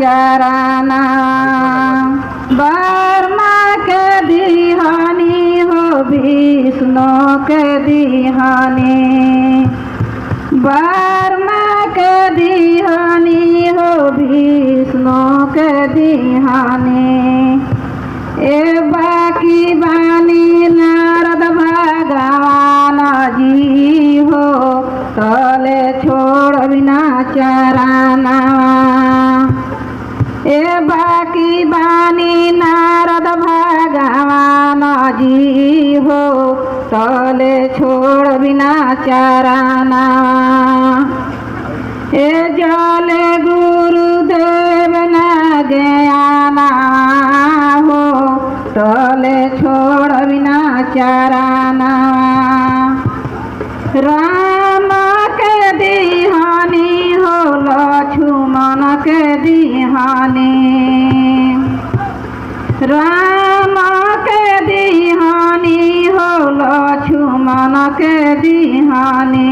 चराना बर्मा के दिहानी हो विष्णु के दिहानी बर्मा के दिहानी हो विष्णु के दिहानी ए बाकी बानी नारद भगवान जी हो तले छोड़ बिना चराना ए बाकी बानी नारद भगवान जी हो तले छोड़ बिना चराना ए जले गुरुदेव न ज्ञाना हो तले छोड़ बिना चराना राम के दिहानी हो लक्ष्मण के दिहानी राम के दिहानी हो लक्ष्मण के दिहानी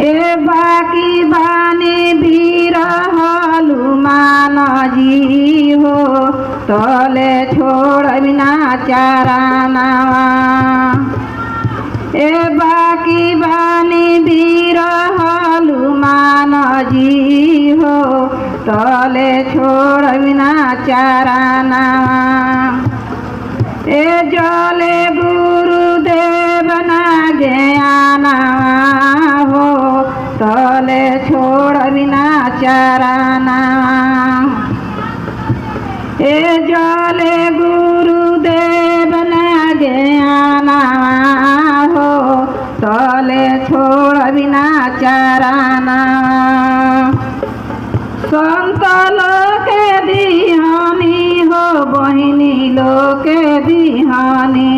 ए बाकी बानी वीर हनुमान जी हो तले छोड़ बिना चराना ए बाकी बानी वीर हनुमान जी हो तले छोड़ बिना चराना ए जले गुरुदेव न ज्ञाना हो तले छोड़ बिना चराना ए जले गुरुदेव न ज्ञाना हो तले छोड़ बिना चराना संत लोक दिहानी हो बहिनी लोक दिहानी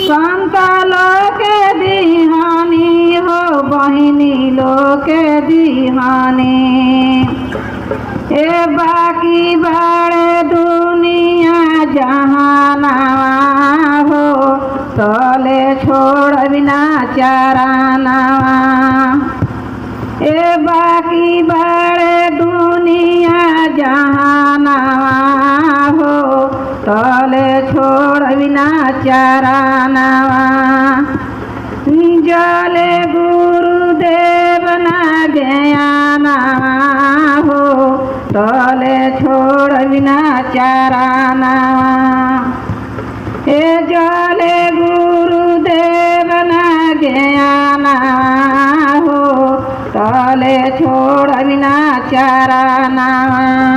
संत लोक दिहानी हो बहिनी लोक दिहानी ए बाकी बड़े दुनिया जहाना हो तले छोड़ बिना चराना ए बाकी बड़े दुनिया जहाना हो तले छोड़ बिना चराना जले गुरुदेव न ज्ञाना हो तले छोड़ बिना चराना ए जले गुरुदेव न ज्ञाना हो तले छोड़ बिना चराना।